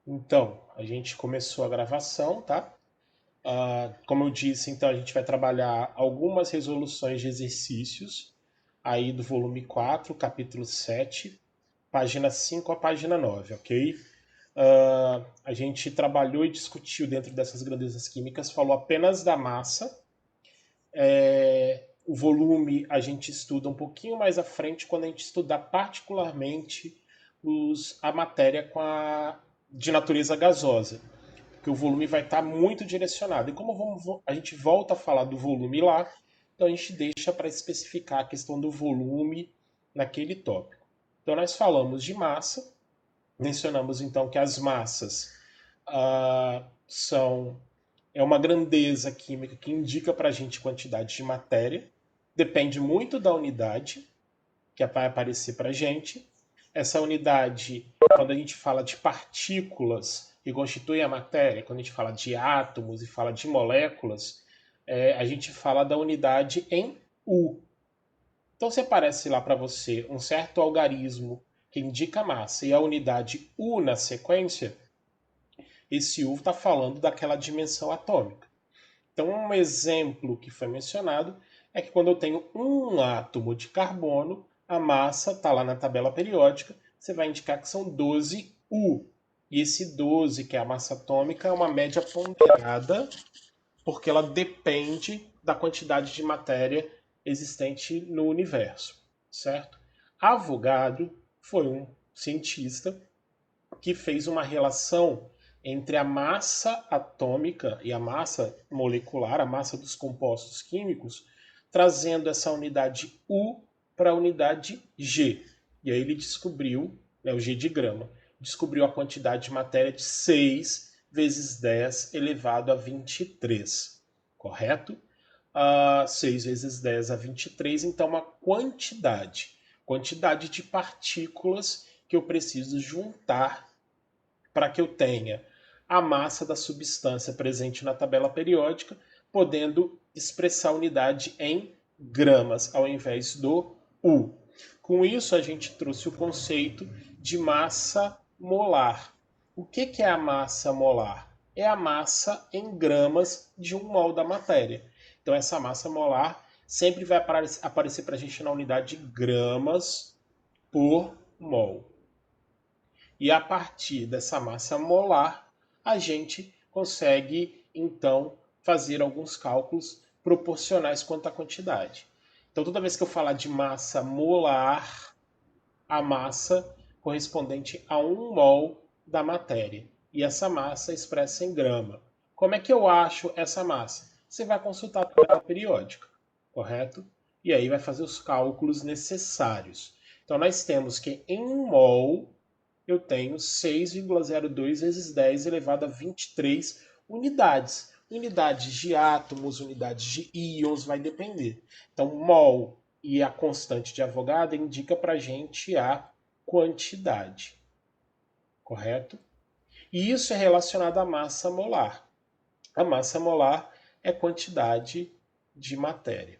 Então, a gente começou a gravação, tá? Como eu disse, então a gente vai trabalhar algumas resoluções de exercícios aí do volume 4, capítulo 7, página 5 a página 9, ok? A gente trabalhou e discutiu dentro dessas grandezas químicas, falou apenas da massa. O volume a gente estuda um pouquinho mais à frente quando a gente estudar particularmente a matéria de natureza gasosa, que o volume vai estar muito direcionado. E como a gente volta a falar do volume lá, então a gente deixa para especificar a questão do volume naquele tópico. Então nós falamos de massa, mencionamos então que as massas são uma grandeza química que indica para a gente quantidade de matéria, depende muito da unidade que vai aparecer para a gente. Essa unidade, quando a gente fala de partículas que constituem a matéria, quando a gente fala de átomos e fala de moléculas, a gente fala da unidade em U. Então, se aparece lá para você um certo algarismo que indica a massa e a unidade U na sequência, esse U está falando daquela dimensão atômica. Então, um exemplo que foi mencionado é que quando eu tenho um átomo de carbono, a massa está lá na tabela periódica, você vai indicar que são 12 U. E esse 12, que é a massa atômica, é uma média ponderada, porque ela depende da quantidade de matéria existente no universo, certo? Avogadro foi um cientista que fez uma relação entre a massa atômica e a massa molecular, a massa dos compostos químicos, trazendo essa unidade U para a unidade G. E aí ele descobriu, né, o G de grama, descobriu a quantidade de matéria de 6 vezes 10 elevado a 23, correto? 6 vezes 10 a 23, então uma quantidade de partículas que eu preciso juntar para que eu tenha a massa da substância presente na tabela periódica, podendo expressar a unidade em gramas ao invés do U. Com isso, a gente trouxe o conceito de massa molar. O que é a massa molar? É a massa em gramas de um mol da matéria. Então, essa massa molar sempre vai aparecer para a gente na unidade de gramas por mol. E a partir dessa massa molar, a gente consegue então fazer alguns cálculos proporcionais quanto à quantidade. Então, toda vez que eu falar de massa molar, a massa correspondente a 1 mol da matéria. E essa massa é expressa em grama. Como é que eu acho essa massa? Você vai consultar a tabela periódica, correto? E aí vai fazer os cálculos necessários. Então, nós temos que em 1 mol eu tenho 6,02 vezes 10 elevado a 23 unidades. Unidades de átomos, unidades de íons, vai depender. Então, mol e a constante de Avogadro indica para a gente a quantidade, correto? E isso é relacionado à massa molar. A massa molar é quantidade de matéria.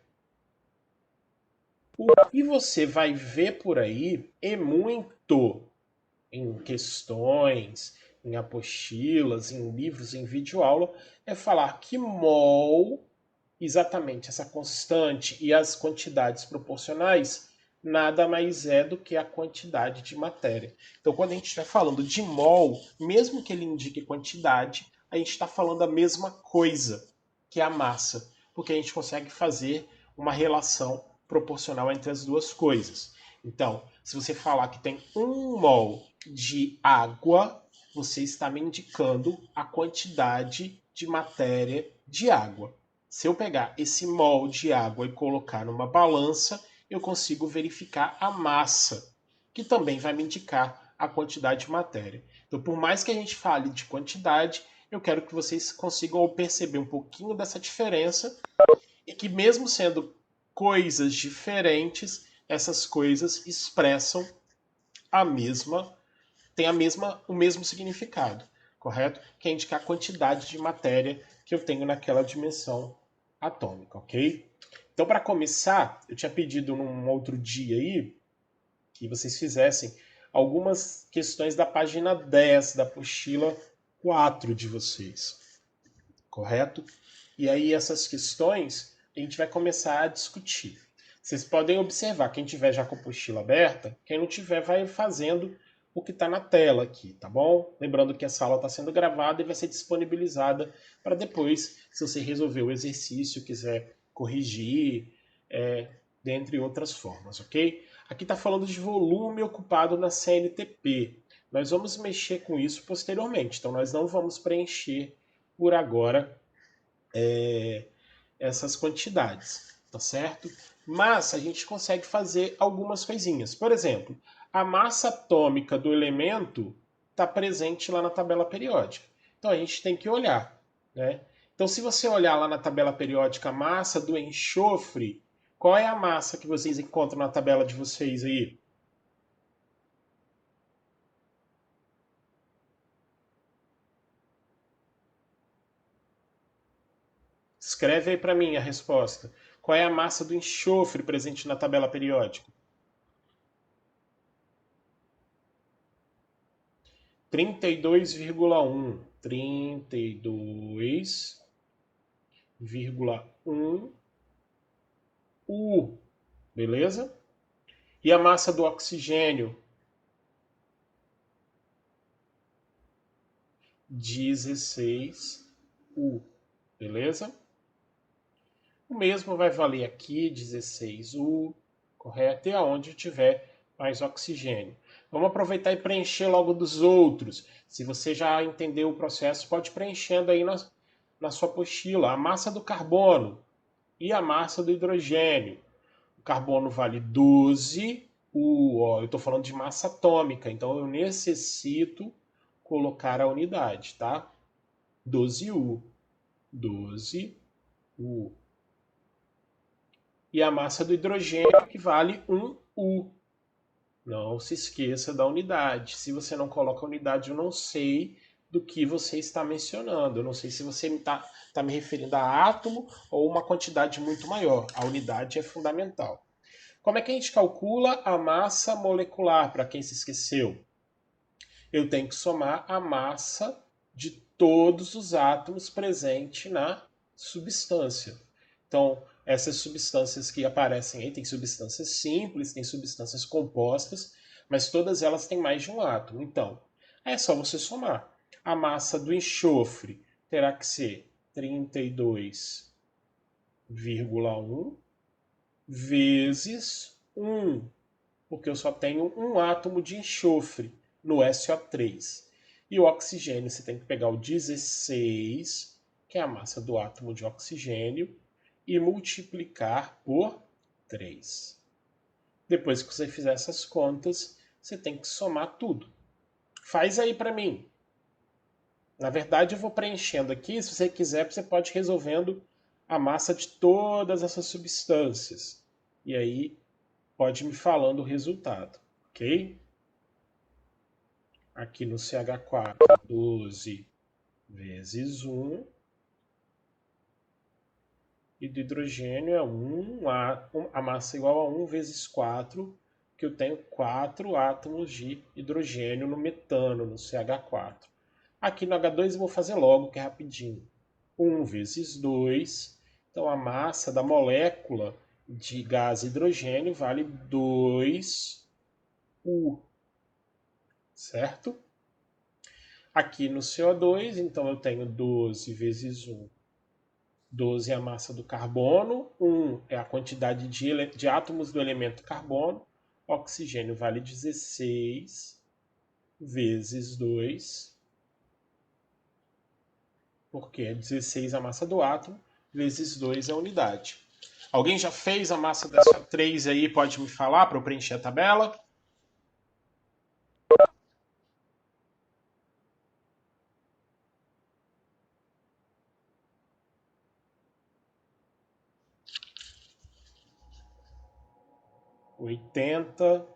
O que você vai ver por aí é muito em questões, em apostilas, em livros, em videoaula, é falar que mol, exatamente essa constante e as quantidades proporcionais, nada mais é do que a quantidade de matéria. Então, quando a gente estiver falando de mol, mesmo que ele indique quantidade, a gente está falando a mesma coisa, que é a massa, porque a gente consegue fazer uma relação proporcional entre as duas coisas. Então, se você falar que tem 1 mol de água, você está me indicando a quantidade de matéria de água. Se eu pegar esse mol de água e colocar numa balança, eu consigo verificar a massa, que também vai me indicar a quantidade de matéria. Então, por mais que a gente fale de quantidade, eu quero que vocês consigam perceber um pouquinho dessa diferença e que, mesmo sendo coisas diferentes, essas coisas expressam a mesma, tem o mesmo significado, correto? Que é indicar a quantidade de matéria que eu tenho naquela dimensão atômica, ok? Então, para começar, eu tinha pedido num outro dia aí que vocês fizessem algumas questões da página 10 da apostila 4 de vocês, correto? E aí essas questões a gente vai começar a discutir. Vocês podem observar, quem tiver já com a apostila aberta, quem não tiver vai fazendo o que está na tela aqui, tá bom? Lembrando que essa aula está sendo gravada e vai ser disponibilizada para depois, se você resolver o exercício, quiser corrigir, dentre outras formas, ok? Aqui está falando de volume ocupado na CNTP. Nós vamos mexer com isso posteriormente, então nós não vamos preencher por agora essas quantidades, tá certo? Mas a gente consegue fazer algumas coisinhas. Por exemplo, a massa atômica do elemento está presente lá na tabela periódica. Então a gente tem que olhar, né? Então se você olhar lá na tabela periódica a massa do enxofre, qual é a massa que vocês encontram na tabela de vocês aí? Escreve aí para mim a resposta. Qual é a massa do enxofre presente na tabela periódica? 32,1. 32,1 U, beleza? E a massa do oxigênio? 16 U, beleza? O mesmo vai valer aqui, 16 U, correto? E aonde tiver mais oxigênio. Vamos aproveitar e preencher logo dos outros. Se você já entendeu o processo, pode ir preenchendo aí na sua apostila. A massa do carbono e a massa do hidrogênio. O carbono vale 12 U. Ó, eu estou falando de massa atômica, então eu necessito colocar a unidade, tá? 12 U. 12 U. E a massa do hidrogênio que vale 1 U. Não se esqueça da unidade. Se você não coloca a unidade, eu não sei do que você está mencionando. Eu não sei se você está me referindo a átomo ou uma quantidade muito maior. A unidade é fundamental. Como é que a gente calcula a massa molecular, para quem se esqueceu? Eu tenho que somar a massa de todos os átomos presentes na substância. Então, essas substâncias que aparecem aí, tem substâncias simples, tem substâncias compostas, mas todas elas têm mais de um átomo. Então, é só você somar. A massa do enxofre terá que ser 32,1 vezes 1, porque eu só tenho um átomo de enxofre no SO3. E o oxigênio, você tem que pegar o 16, que é a massa do átomo de oxigênio, e multiplicar por 3. Depois que você fizer essas contas, você tem que somar tudo. Faz aí para mim. Na verdade, eu vou preenchendo aqui. Se você quiser, você pode ir resolvendo a massa de todas essas substâncias. E aí, pode me falando o resultado, ok? Aqui no CH4, 12 vezes 1. E do hidrogênio é 1, a massa igual a 1 vezes 4, que eu tenho 4 átomos de hidrogênio no metano, no CH4. Aqui no H2 eu vou fazer logo, que é rapidinho. 1 vezes 2, então a massa da molécula de gás hidrogênio vale 2 U, certo? Aqui no CO2, então eu tenho 12 vezes 1. 12 é a massa do carbono, 1 é a quantidade de átomos do elemento carbono, oxigênio vale 16 vezes 2, porque é 16 a massa do átomo, vezes 2 é a unidade. Alguém já fez a massa dessa 3 aí? Pode me falar para eu preencher a tabela? Oitenta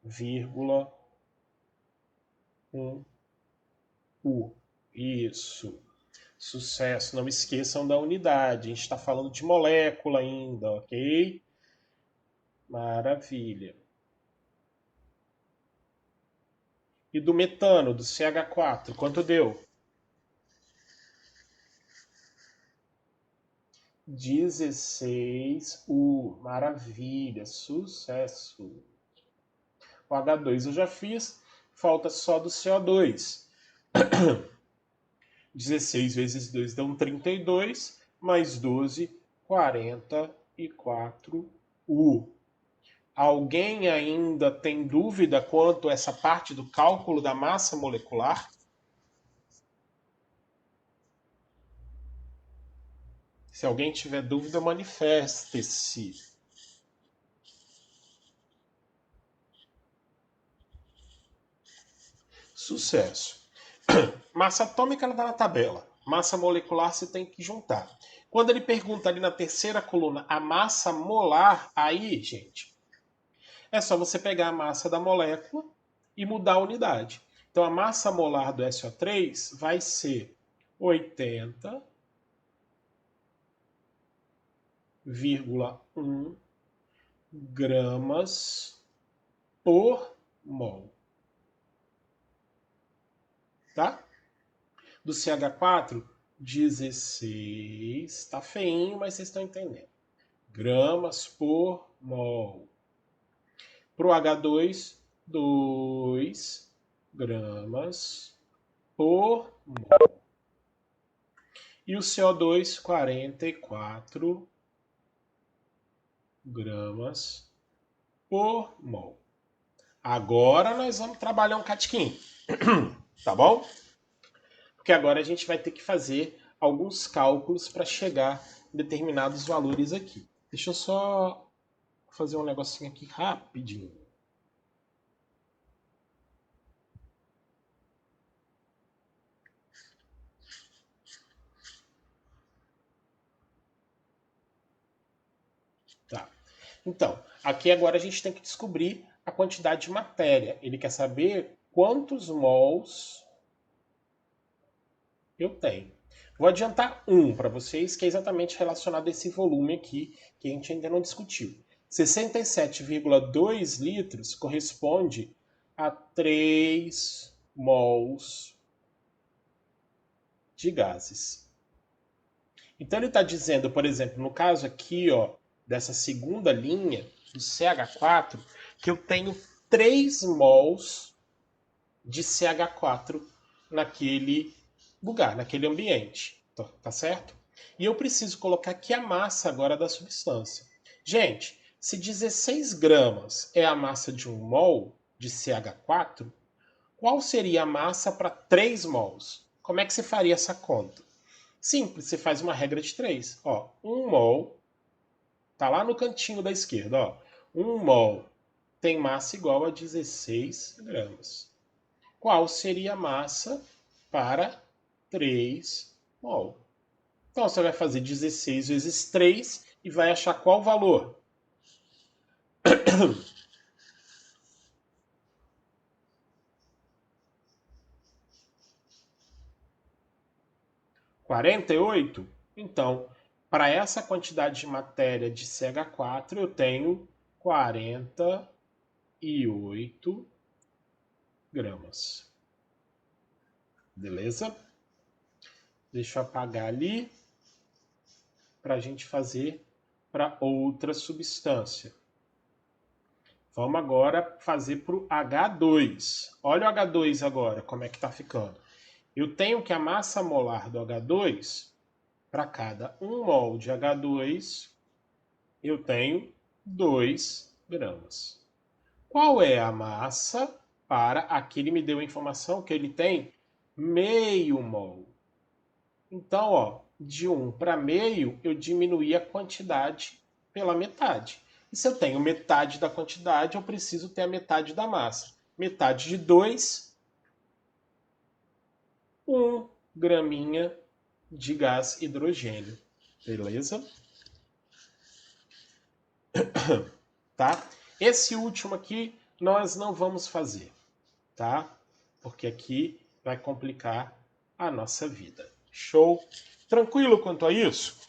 vírgula 1 U. Isso. Sucesso. Não esqueçam da unidade. A gente está falando de molécula ainda, ok? Maravilha. E do metano, do CH4, quanto deu? 16U. Maravilha, sucesso. O H2 eu já fiz, falta só do CO2. 16 vezes 2 dão 32, mais 12, 44U. Alguém ainda tem dúvida quanto a essa parte do cálculo da massa molecular? Se alguém tiver dúvida, manifeste-se. Sucesso. Massa atômica está na tabela. Massa molecular você tem que juntar. Quando ele pergunta ali na terceira coluna a massa molar, aí, gente, é só você pegar a massa da molécula e mudar a unidade. Então a massa molar do SO3 vai ser 80,1 gramas por mol. Tá? Do CH4, 16. Tá feinho, mas vocês estão entendendo. Gramas por mol. Para o H2, 2 gramas por mol. E o CO2, 44 gramas por mol. Agora nós vamos trabalhar um catiquinho. Tá bom? Porque agora a gente vai ter que fazer alguns cálculos para chegar em determinados valores aqui. Deixa eu só fazer um negocinho aqui rapidinho. Tá. Então, aqui agora a gente tem que descobrir a quantidade de matéria. Ele quer saber quantos mols eu tenho. Vou adiantar um para vocês, que é exatamente relacionado a esse volume aqui, que a gente ainda não discutiu. 67,2 litros corresponde a 3 mols de gases. Então ele está dizendo, por exemplo, no caso aqui, ó, dessa segunda linha, do CH4, que eu tenho 3 mols de CH4 naquele lugar, naquele ambiente. Tá certo? E eu preciso colocar aqui a massa agora da substância. Gente, se 16 gramas é a massa de 1 mol de CH4, qual seria a massa para 3 mols? Como é que você faria essa conta? Simples, você faz uma regra de 3. Ó, 1 mol, tá lá no cantinho da esquerda, ó. 1 mol tem massa igual a 16 gramas. Qual seria a massa para 3 mol? Então você vai fazer 16 vezes 3 e vai achar qual valor? 48? Então, para essa quantidade de matéria de CH4, eu tenho 48 gramas. Beleza? Deixa eu apagar ali para a gente fazer para outra substância. Vamos agora fazer para o H2. Olha o H2 agora, como é que está ficando. Eu tenho que a massa molar do H2, para cada 1 mol de H2, eu tenho 2 gramas. Qual é a massa para... Aqui ele me deu a informação que ele tem meio mol. Então, ó, de 1 para meio, eu diminuí a quantidade pela metade. E se eu tenho metade da quantidade, eu preciso ter a metade da massa. Metade de 2, 1 graminha de gás hidrogênio. Beleza? Tá? Esse último aqui nós não vamos fazer, tá? Porque aqui vai complicar a nossa vida. Show? Tranquilo quanto a isso?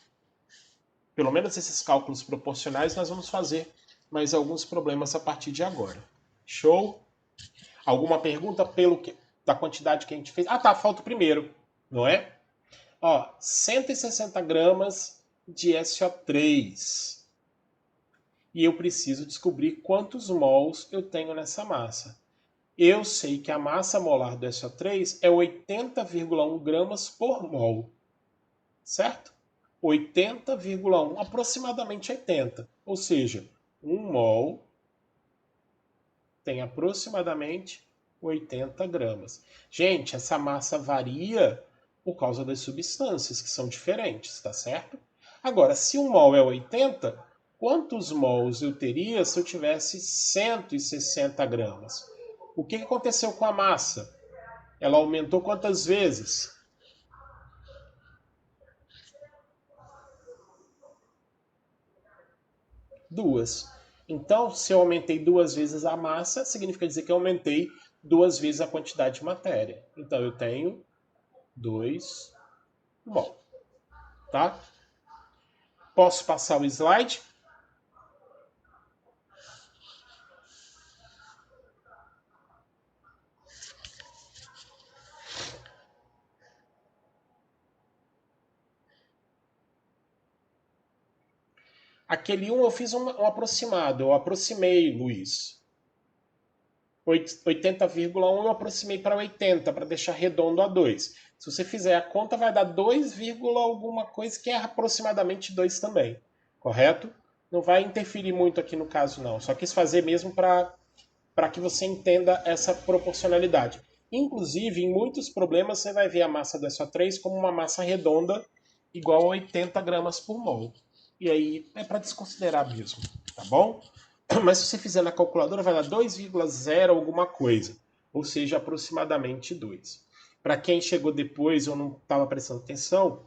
Pelo menos esses cálculos proporcionais nós vamos fazer, mas alguns problemas a partir de agora. Show? Alguma pergunta da quantidade que a gente fez? Ah, tá, falta o primeiro, não é? Ó, 160 gramas de SO3. E eu preciso descobrir quantos mols eu tenho nessa massa. Eu sei que a massa molar do SO3 é 80,1 gramas por mol, certo? 80,1, aproximadamente 80. Ou seja, 1 mol tem aproximadamente 80 gramas. Gente, essa massa varia por causa das substâncias, que são diferentes, tá certo? Agora, se 1 mol é 80, quantos mols eu teria se eu tivesse 160 gramas? O que aconteceu com a massa? Ela aumentou quantas vezes? Duas. Então, se eu aumentei 2 vezes a massa, significa dizer que eu aumentei 2 vezes a quantidade de matéria. Então, eu tenho 2 mol, tá? Posso passar o slide? Aquele 1 eu fiz um aproximado, eu aproximei, Luiz. 80,1 eu aproximei para 80, para deixar redondo a 2. Se você fizer a conta, vai dar 2, alguma coisa, que é aproximadamente 2 também. Correto? Não vai interferir muito aqui no caso, não. Só quis fazer mesmo para que você entenda essa proporcionalidade. Inclusive, em muitos problemas, você vai ver a massa do SO3 como uma massa redonda igual a 80 gramas por mol. E aí é para desconsiderar mesmo, tá bom? Mas se você fizer na calculadora, vai dar 2,0 alguma coisa, ou seja, aproximadamente 2. Para quem chegou depois ou não estava prestando atenção,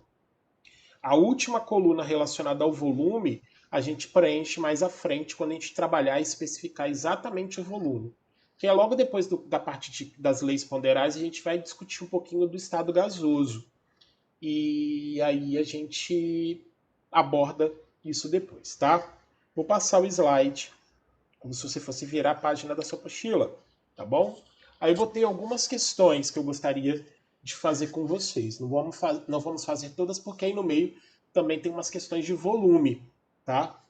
a última coluna relacionada ao volume a gente preenche mais à frente quando a gente trabalhar e especificar exatamente o volume. Que é logo depois da parte das leis ponderais, a gente vai discutir um pouquinho do estado gasoso. E aí a gente aborda isso depois, tá? Vou passar o slide, como se você fosse virar a página da sua apostila, tá bom? Aí eu botei algumas questões que eu gostaria de fazer com vocês. Não vamos fazer todas, porque aí no meio também tem umas questões de volume, tá?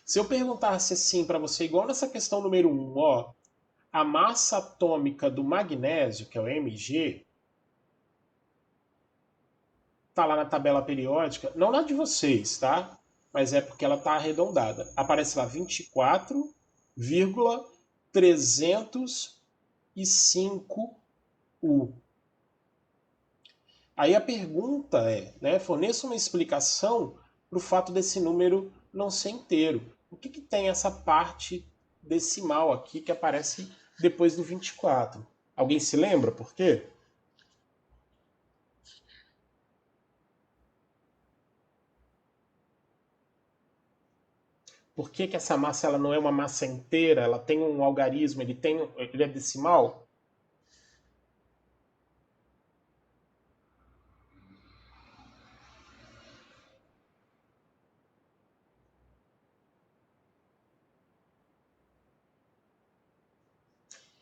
Se eu perguntasse assim para você, igual nessa questão número 1, ó, a massa atômica do magnésio, que é o Mg, tá lá na tabela periódica, não na de vocês, tá? Mas é porque ela tá arredondada. Aparece lá 24,305 U. Aí a pergunta é, né, forneça uma explicação para o fato desse número não ser inteiro. O que tem essa parte decimal aqui que aparece depois do 24? Alguém se lembra por quê? Por que essa massa ela não é uma massa inteira? Ela tem um algarismo, ele é decimal?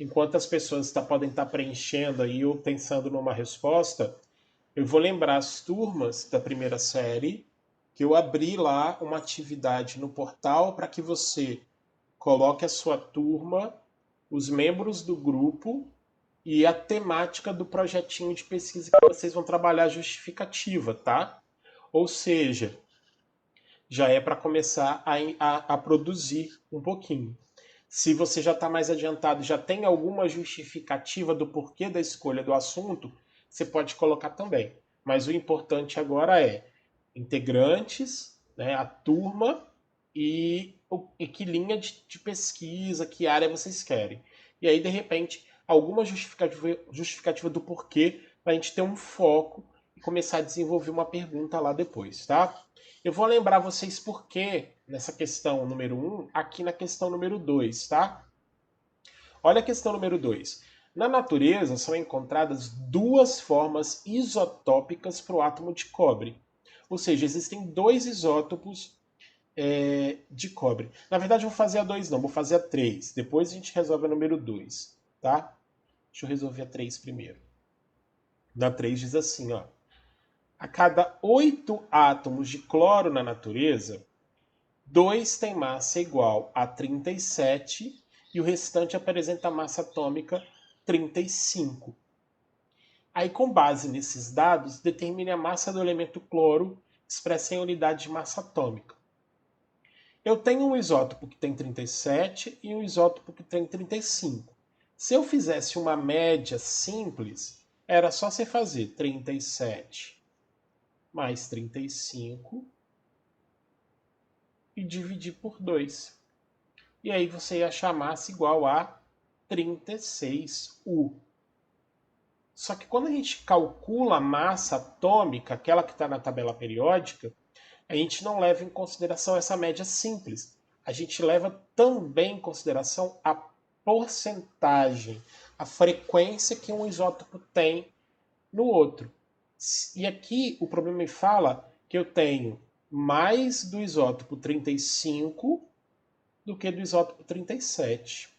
Enquanto as pessoas podem estar preenchendo aí ou pensando numa resposta, eu vou lembrar as turmas da primeira série que eu abri lá uma atividade no portal para que você coloque a sua turma, os membros do grupo e a temática do projetinho de pesquisa que vocês vão trabalhar justificativa, tá? Ou seja, já é para começar a produzir um pouquinho. Se você já está mais adiantado, já tem alguma justificativa do porquê da escolha do assunto, você pode colocar também. Mas o importante agora é integrantes, né, a turma e que linha de pesquisa, que área vocês querem. E aí, de repente, alguma justificativa do porquê para a gente ter um foco e começar a desenvolver uma pergunta lá depois, tá? Eu vou lembrar vocês por quê nessa questão número 1, aqui na questão número 2, tá? Olha a questão número 2. Na natureza são encontradas duas formas isotópicas para o átomo de cobre. Ou seja, existem dois isótopos de cobre. Na verdade, eu vou fazer a 2 não, vou fazer a 3. Depois a gente resolve a número 2. tá? Deixa eu resolver a 3 primeiro. Na 3 diz assim, ó. A cada 8 átomos de cloro na natureza, 2 têm massa igual a 37 e o restante apresenta massa atômica 35. Aí, com base nesses dados, determine a massa do elemento cloro expressa em unidade de massa atômica. Eu tenho um isótopo que tem 37 e um isótopo que tem 35. Se eu fizesse uma média simples, era só você fazer 37 mais 35 e dividir por 2. E aí você ia achar a massa igual a 36U. Só que quando a gente calcula a massa atômica, aquela que está na tabela periódica, a gente não leva em consideração essa média simples. A gente leva também em consideração a porcentagem, a frequência que um isótopo tem no outro. E aqui o problema me fala que eu tenho mais do isótopo 35 do que do isótopo 37.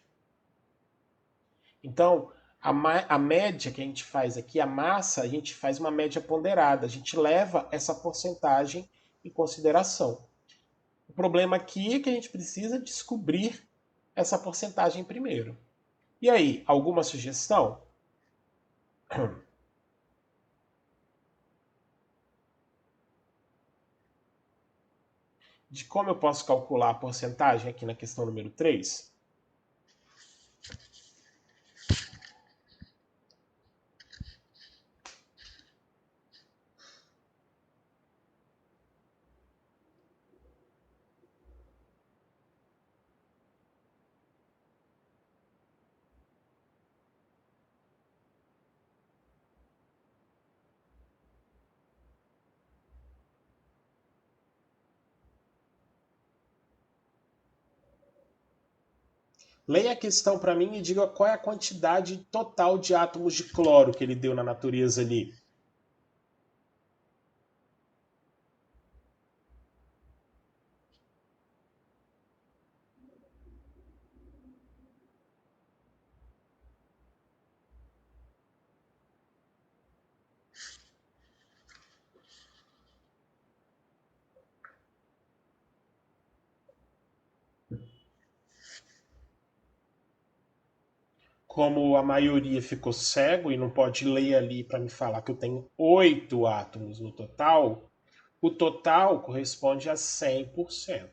Então, a média que a gente faz aqui, a massa, a gente faz uma média ponderada. A gente leva essa porcentagem em consideração. O problema aqui é que a gente precisa descobrir essa porcentagem primeiro. E aí, alguma sugestão? De como eu posso calcular a porcentagem aqui na questão número 3? Leia a questão para mim e diga qual é a quantidade total de átomos de cloro que ele deu na natureza ali. Como a maioria ficou cego e não pode ler ali para me falar que eu tenho 8 átomos no total, o total corresponde a 100%.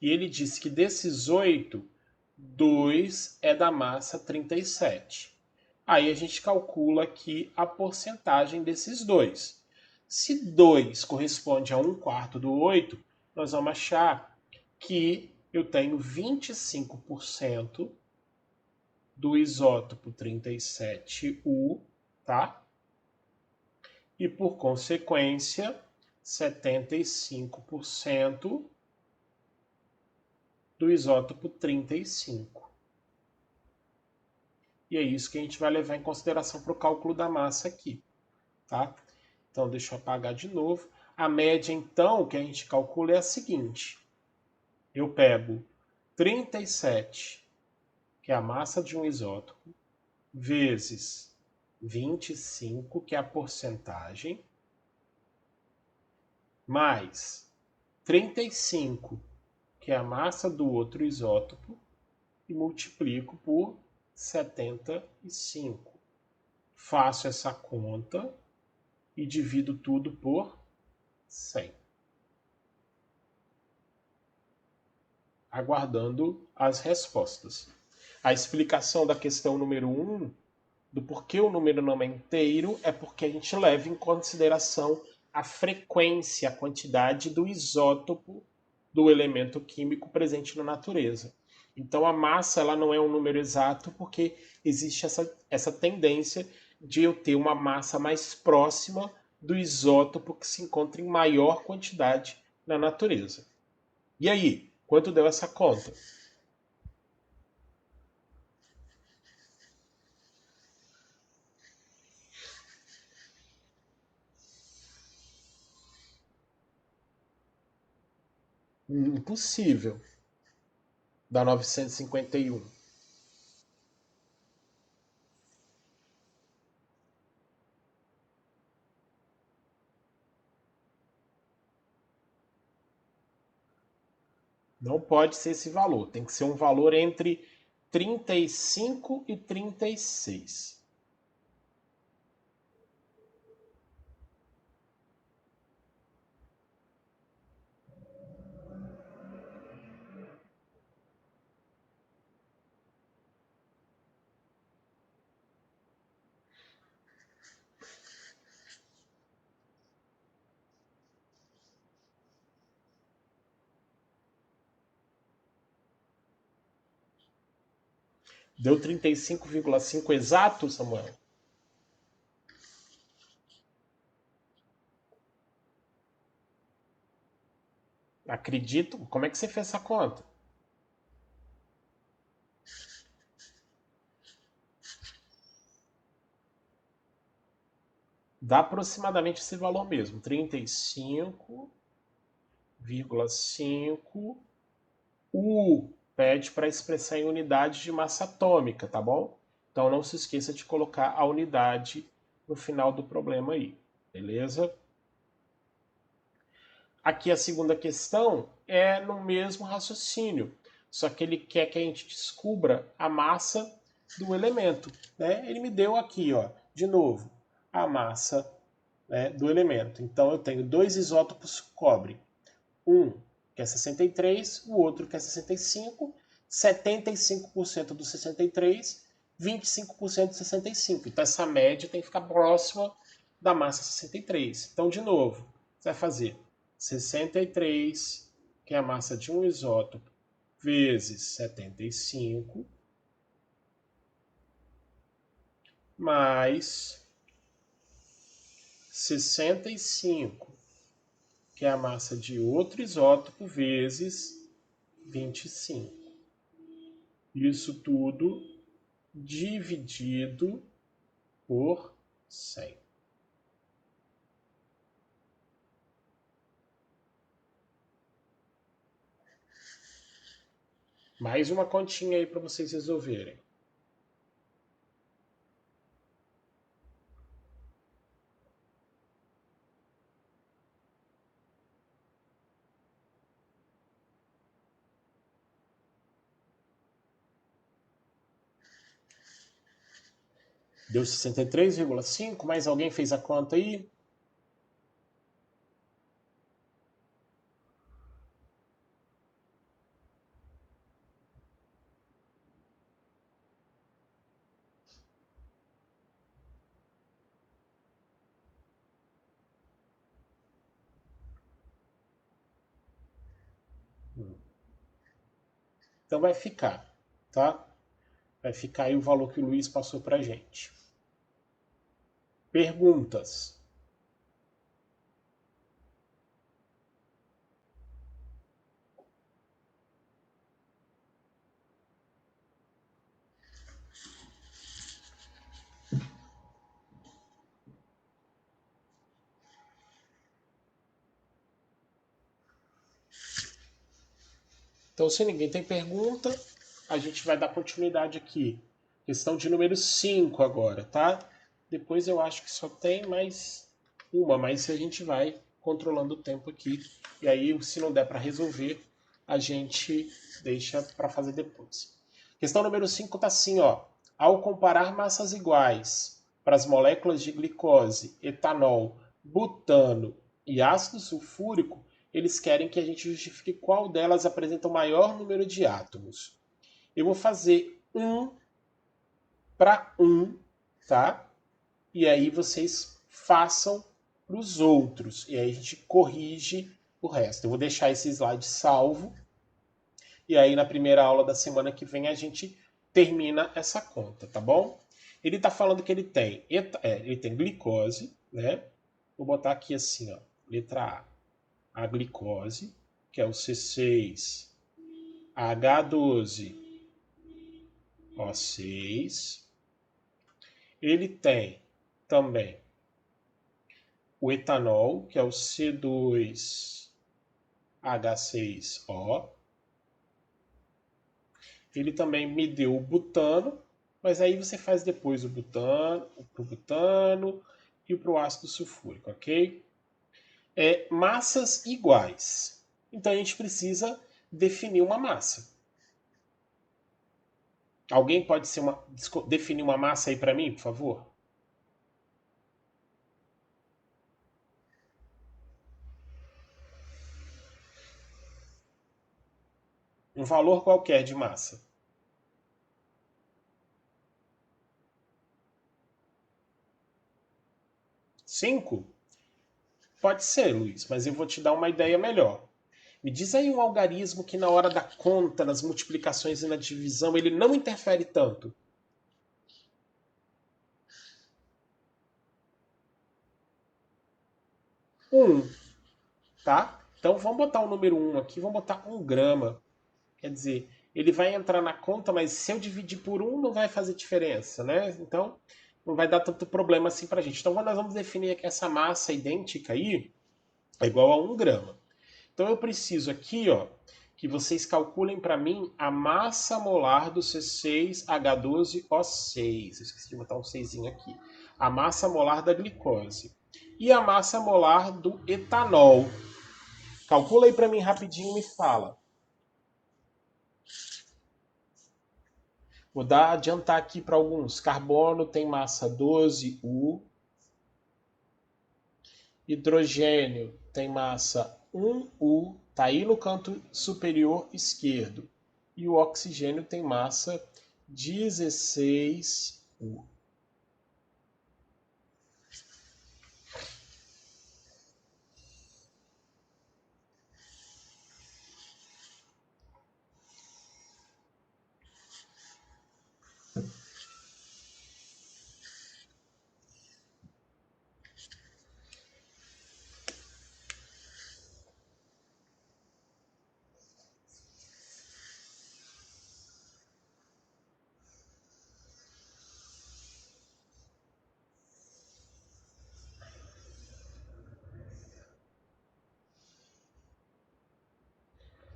E ele disse que desses 8, 2 é da massa 37. Aí a gente calcula aqui a porcentagem desses 2. Se 2 corresponde a 1/4 do 8, nós vamos achar que eu tenho 25% do isótopo 37U, tá? E por consequência, 75% do isótopo 35. E é isso que a gente vai levar em consideração para o cálculo da massa aqui, tá? Então, deixa eu apagar de novo. A média, então, que a gente calcula é a seguinte. Eu pego 37, que é a massa de um isótopo, vezes 25, que é a porcentagem, mais 35, que é a massa do outro isótopo, e multiplico por 75. Faço essa conta e divido tudo por 100. Aguardando as respostas. A explicação da questão número 1, do porquê o número não é inteiro, é porque a gente leva em consideração a frequência, a quantidade do isótopo do elemento químico presente na natureza. Então a massa ela não é um número exato porque existe essa tendência de eu ter uma massa mais próxima do isótopo que se encontra em maior quantidade na natureza. E aí, quanto deu essa conta? Impossível. Dá 951. Não pode ser esse valor. Tem que ser um valor entre 35 e 36. Deu 35,5 exato, Samuel? Acredito. Como é que você fez essa conta? Dá aproximadamente esse valor mesmo, 35,5. O pede para expressar em unidade de massa atômica, tá bom? Então não se esqueça de colocar a unidade no final do problema aí, beleza? Aqui a segunda questão é no mesmo raciocínio, só que ele quer que a gente descubra a massa do elemento, né? Ele me deu aqui, ó, de novo, a massa, né, do elemento. Então eu tenho dois isótopos cobre, um que é 63, o outro que é 65, 75% do 63, 25% do 65. Então essa média tem que ficar próxima da massa 63. Então, de novo, você vai fazer 63, que é a massa de um isótopo, vezes 75, mais 65, que é a massa de outro isótopo, vezes 25. Isso tudo dividido por 100. Mais uma continha aí para vocês resolverem. Deu 63,5. Mais alguém fez a conta aí? Então vai ficar, tá? Vai ficar aí o valor que o Luiz passou para a gente. Perguntas. Então, se ninguém tem pergunta, a gente vai dar continuidade aqui. Questão de número 5 agora, tá? Depois eu acho que só tem mais uma, mas a gente vai controlando o tempo aqui. E aí, se não der para resolver, a gente deixa para fazer depois. Questão número 5 está assim, ó. Ao comparar massas iguais para as moléculas de glicose, etanol, butano e ácido sulfúrico, eles querem que a gente justifique qual delas apresenta o maior número de átomos. Eu vou fazer 1 para 1, tá? E aí vocês façam para os outros. E aí a gente corrige o resto. Eu vou deixar esse slide salvo. E aí na primeira aula da semana que vem a gente termina essa conta, tá bom? Ele está falando que ele tem glicose, né? Vou botar aqui assim, ó, letra A glicose, que é o C6H12O6. Ele tem também o etanol, que é o C2H6O. Ele também me deu o butano, mas aí você faz depois o butano, pro butano e pro ácido sulfúrico, ok? Massas iguais. Então a gente precisa definir uma massa. Alguém pode definir uma massa aí para mim, por favor? Um valor qualquer de massa. 5? Pode ser, Luiz, mas eu vou te dar uma ideia melhor. Me diz aí um algarismo que na hora da conta, nas multiplicações e na divisão, ele não interfere tanto. 1, tá? Então vamos botar o número 1 aqui, vamos botar 1 grama. Quer dizer, ele vai entrar na conta, mas se eu dividir por 1 não vai fazer diferença, né? Então não vai dar tanto problema assim pra gente. Então nós vamos definir que essa massa idêntica aí é igual a 1 grama. Então eu preciso aqui, ó, que vocês calculem para mim a massa molar do C6H12O6. Eu esqueci de botar um 6 aqui. A massa molar da glicose. E a massa molar do etanol. Calcula aí para mim rapidinho e me fala. Vou adiantar aqui para alguns. Carbono tem massa 12U. Hidrogênio tem massa 1U, está aí no canto superior esquerdo. E o oxigênio tem massa 16U.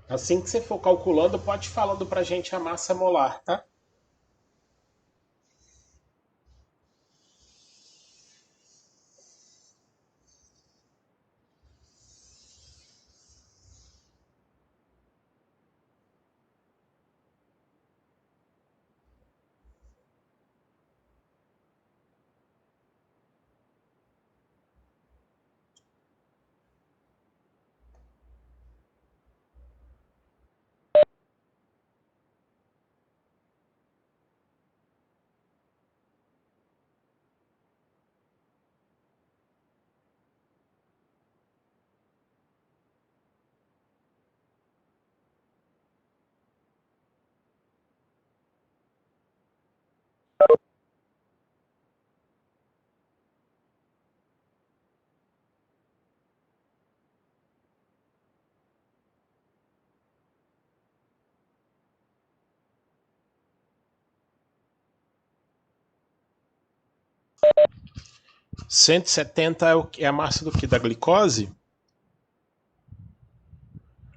Assim que você for calculando, pode ir falando para a gente a massa molar, tá? Cento e setenta é a massa do que? Da glicose?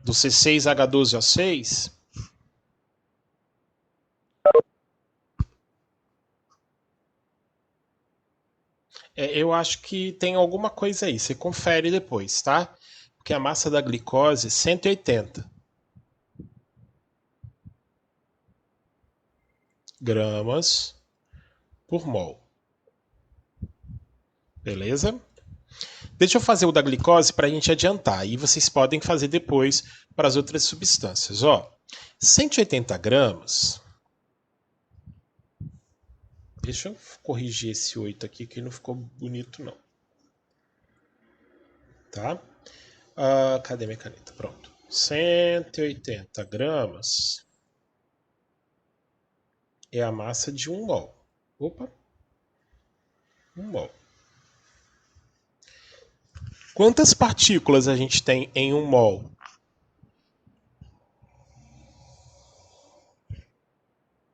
Do C6H12O6? Eu acho que tem alguma coisa aí. Você confere depois, tá? Porque a massa da glicose é 180 gramas por mol. Beleza? Deixa eu fazer o da glicose para a gente adiantar. Aí vocês podem fazer depois para as outras substâncias. Ó, 180 gramas. Deixa eu corrigir esse 8 aqui que não ficou bonito não. Tá? Cadê minha caneta? Pronto. 180 gramas é a massa de 1 mol. Opa! 1 mol. Quantas partículas a gente tem em 1 mol?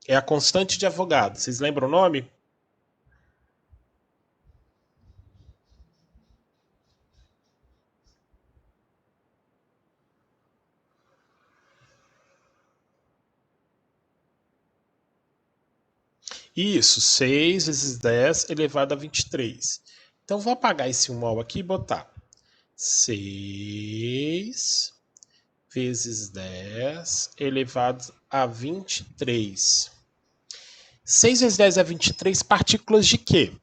É a constante de Avogadro. Vocês lembram o nome? Isso, 6 vezes 10 elevado a 23. Então vou apagar esse 1 mol aqui e botar 6 vezes 10 elevado a 23. 6 vezes 10 é 23 partículas de quê?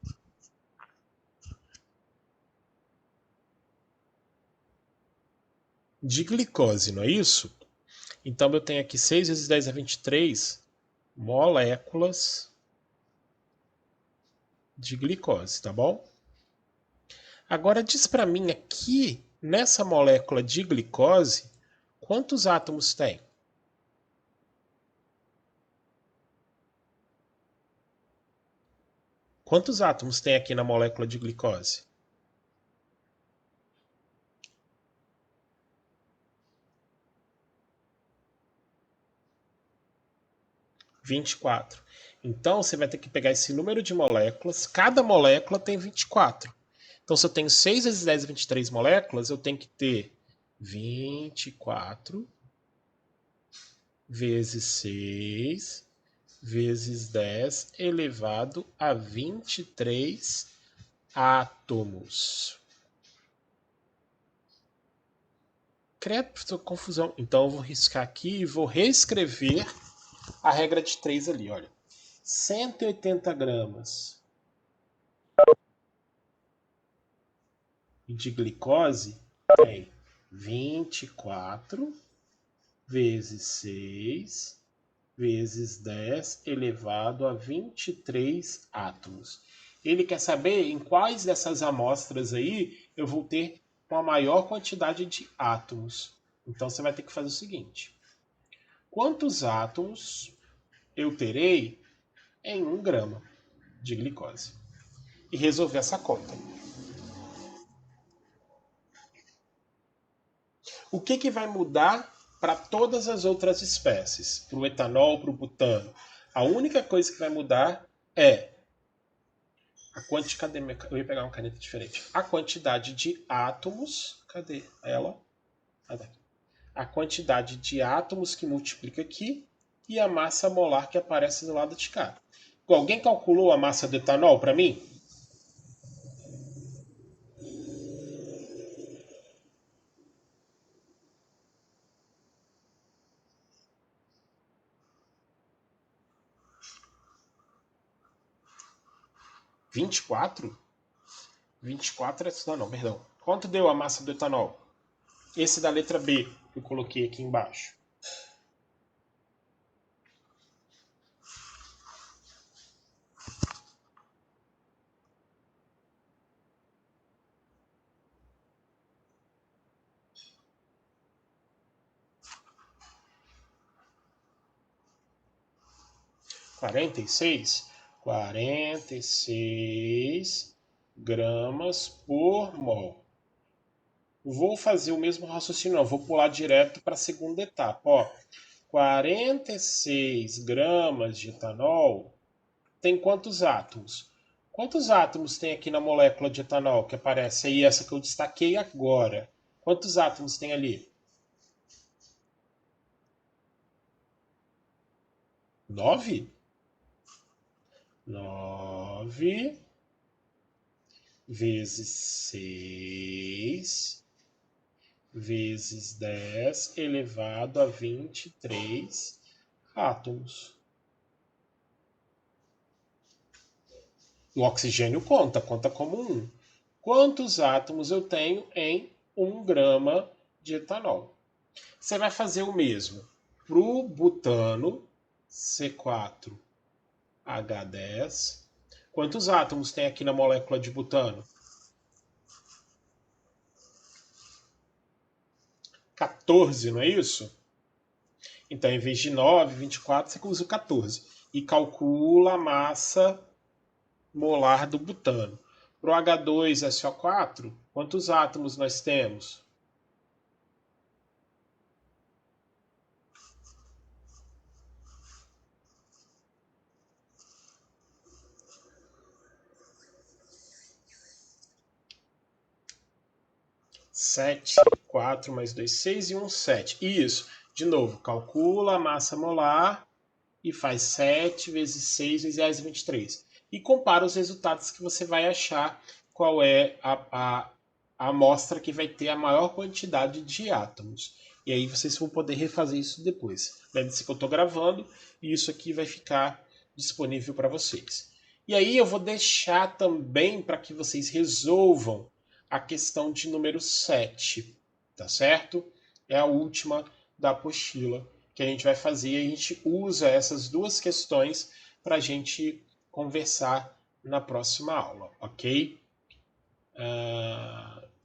De glicose, não é isso? Então eu tenho aqui 6 vezes 10 é 23 moléculas de glicose, tá bom? Agora diz para mim aqui, nessa molécula de glicose, quantos átomos tem? Quantos átomos tem aqui na molécula de glicose? 24. Então você vai ter que pegar esse número de moléculas, cada molécula tem 24. Então se eu tenho 6 vezes 10 é 23 moléculas, eu tenho que ter 24 vezes 6 vezes 10 elevado a 23 átomos. Credo, estou confusão. Então eu vou riscar aqui e vou reescrever a regra de 3 ali, olha. 180 gramas de glicose tem 24 vezes 6 vezes 10 elevado a 23 átomos. Ele quer saber em quais dessas amostras aí eu vou ter uma maior quantidade de átomos. Então você vai ter que fazer o seguinte: quantos átomos eu terei em 1 grama de glicose? E resolver essa conta. O que vai mudar para todas as outras espécies? Para o etanol, para o butano? A única coisa que vai mudar é a quantidade. Eu ia pegar uma caneta diferente. A quantidade de átomos. Cadê ela? A quantidade de átomos que multiplica aqui e a massa molar que aparece do lado de cá. Alguém calculou a massa do etanol para mim? 24? 24 é. Não, perdão. Quanto deu a massa do etanol? Esse da letra B que eu coloquei aqui embaixo. Quarenta e seis gramas por mol. Vou fazer o mesmo raciocínio, não. Vou pular direto para a segunda etapa. Ó, 46 gramas de etanol tem quantos átomos? Quantos átomos tem aqui na molécula de etanol que aparece aí, essa que eu destaquei agora? Quantos átomos tem ali? 9? 9 vezes 6 vezes 10 elevado a 23 átomos. O oxigênio conta como 1. Quantos átomos eu tenho em 1 grama de etanol? Você vai fazer o mesmo para o butano, C4H10. Quantos átomos tem aqui na molécula de butano? 14, não é isso? Então, em vez de 9, 24, você usa 14. E calcula a massa molar do butano. Para o H2SO4, quantos átomos nós temos? 7, 4 mais 2, 6 e 1, 7. Isso. De novo, calcula a massa molar e faz 7 vezes 6 vezes 23. E compara os resultados que você vai achar qual é a amostra que vai ter a maior quantidade de átomos. E aí vocês vão poder refazer isso depois. Lembre-se que eu estou gravando e isso aqui vai ficar disponível para vocês. E aí eu vou deixar também para que vocês resolvam a questão de número 7, tá certo? É a última da apostila que a gente vai fazer. A gente usa essas duas questões para a gente conversar na próxima aula, ok?